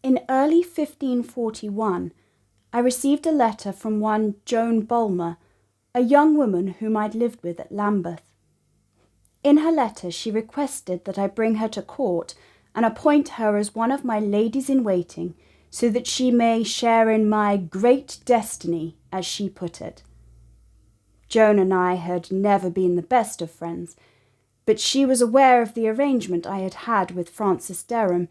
In early 1541, I received a letter from one Joan Bulmer, a young woman whom I'd lived with at Lambeth. In her letter, she requested that I bring her to court and appoint her as one of my ladies-in-waiting, so that she may share in my great destiny, as she put it. Joan and I had never been the best of friends, but she was aware of the arrangement I had had with Francis Derham,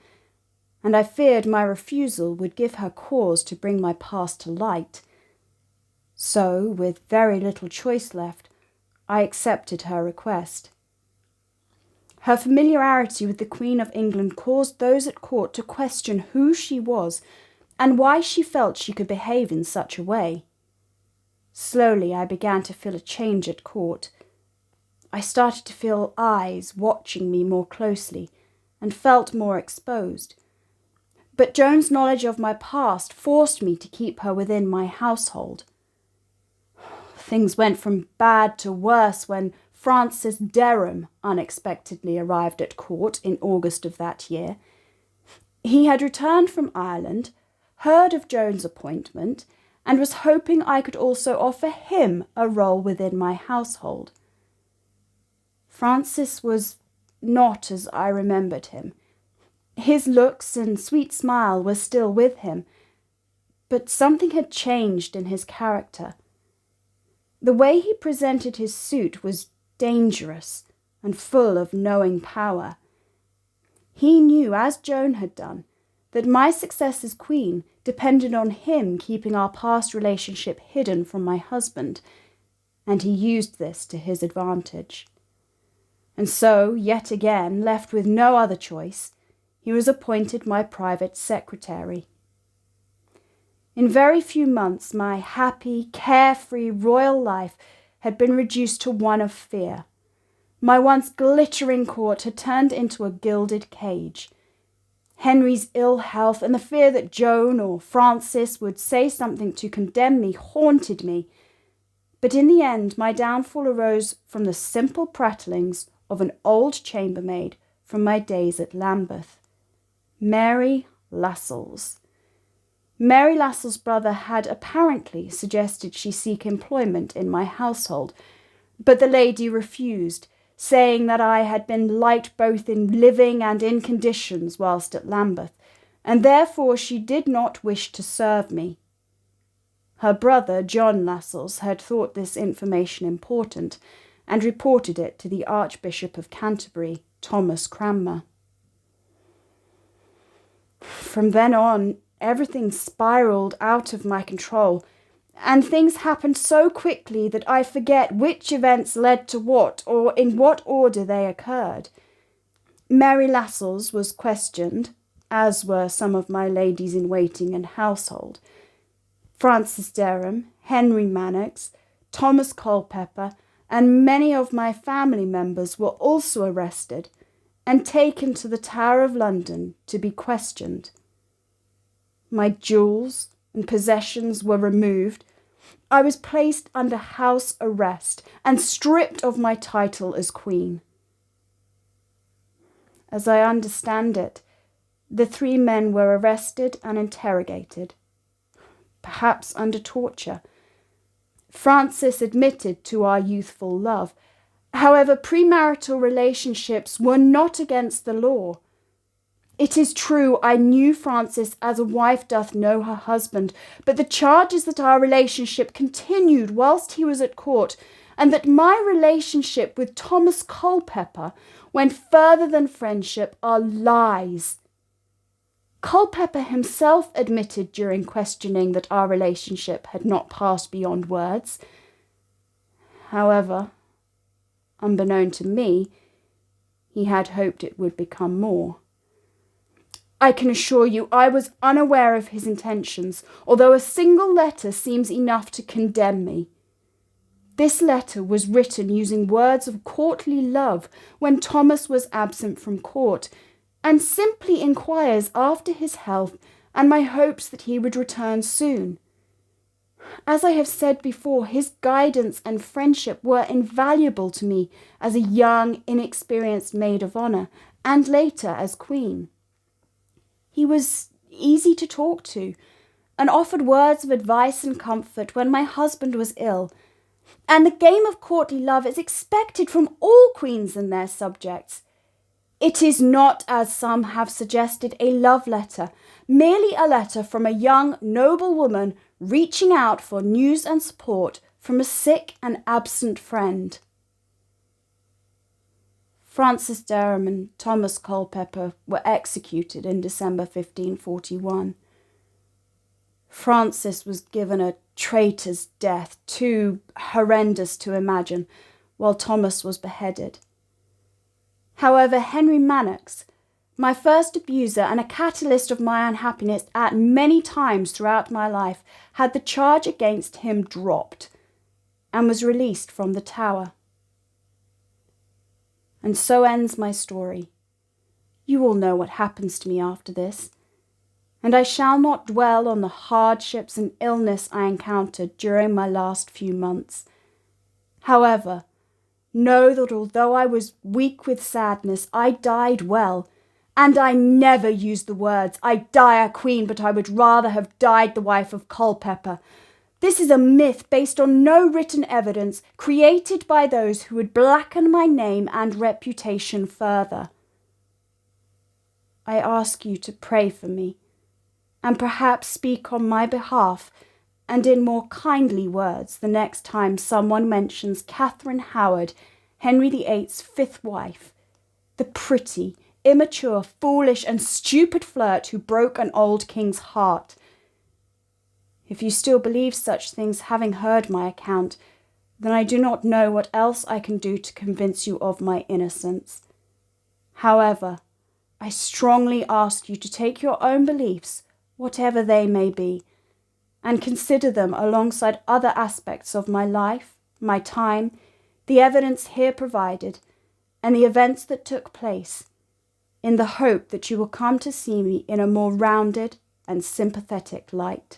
and I feared my refusal would give her cause to bring my past to light. So, with very little choice left, I accepted her request. Her familiarity with the Queen of England caused those at court to question who she was and why she felt she could behave in such a way. Slowly I began to feel a change at court. I started to feel eyes watching me more closely and felt more exposed. But Joan's knowledge of my past forced me to keep her within my household. Things went from bad to worse when Francis Derham unexpectedly arrived at court in August of that year. He had returned from Ireland, heard of Joan's appointment, and was hoping I could also offer him a role within my household. Francis was not as I remembered him. His looks and sweet smile were still with him, but something had changed in his character. The way he presented his suit was dangerous and full of knowing power. He knew, as Joan had done, that my success as queen depended on him keeping our past relationship hidden from my husband, and he used this to his advantage. And so, yet again, left with no other choice, he was appointed my private secretary. In very few months, my happy, carefree royal life had been reduced to one of fear. My once glittering court had turned into a gilded cage. Henry's ill health and the fear that Joan or Francis would say something to condemn me haunted me. But in the end, my downfall arose from the simple prattlings of an old chambermaid from my days at Lambeth, Mary Lascelles. Mary Lascelles' brother had apparently suggested she seek employment in my household, but the lady refused, saying that I had been light both in living and in conditions whilst at Lambeth, and therefore she did not wish to serve me. Her brother, John Lascelles, had thought this information important, and reported it to the Archbishop of Canterbury, Thomas Cranmer. From then on, everything spiralled out of my control, and things happened so quickly that I forget which events led to what or in what order they occurred. Mary Lascelles was questioned, as were some of my ladies-in-waiting and household. Francis Derham, Henry Manox, Thomas Culpeper, and many of my family members were also arrested and taken to the Tower of London to be questioned. My jewels and possessions were removed. I was placed under house arrest and stripped of my title as queen. As I understand it, the 3 men were arrested and interrogated, perhaps under torture. Francis admitted to our youthful love. However, premarital relationships were not against the law. It is true I knew Francis as a wife doth know her husband, but the charge is that our relationship continued whilst he was at court, and that my relationship with Thomas Culpeper went further than friendship are lies. Culpeper himself admitted during questioning that our relationship had not passed beyond words. However, unbeknown to me, he had hoped it would become more. I can assure you I was unaware of his intentions, although a single letter seems enough to condemn me. This letter was written using words of courtly love when Thomas was absent from court, and simply inquires after his health and my hopes that he would return soon. As I have said before, his guidance and friendship were invaluable to me as a young, inexperienced maid of honour, and later as queen. He was easy to talk to, and offered words of advice and comfort when my husband was ill. And the game of courtly love is expected from all queens and their subjects. It is not, as some have suggested, a love letter, merely a letter from a young, noble woman reaching out for news and support from a sick and absent friend. Francis Derham and Thomas Culpeper were executed in December 1541. Francis was given a traitor's death, too horrendous to imagine, while Thomas was beheaded. However, Henry Manox, my first abuser and a catalyst of my unhappiness at many times throughout my life, had the charge against him dropped and was released from the Tower. And so ends my story. You all know what happens to me after this, and I shall not dwell on the hardships and illness I encountered during my last few months. However, know that although I was weak with sadness, I died well, and I never used the words, "I die a queen, but I would rather have died the wife of Culpeper." This is a myth based on no written evidence, created by those who would blacken my name and reputation further. I ask you to pray for me, and perhaps speak on my behalf and in more kindly words the next time someone mentions Katheryn Howard, Henry VIII's fifth wife, the pretty, immature, foolish and stupid flirt who broke an old king's heart. If you still believe such things, having heard my account, then I do not know what else I can do to convince you of my innocence. However, I strongly ask you to take your own beliefs, whatever they may be, and consider them alongside other aspects of my life, my time, the evidence here provided, and the events that took place, in the hope that you will come to see me in a more rounded and sympathetic light.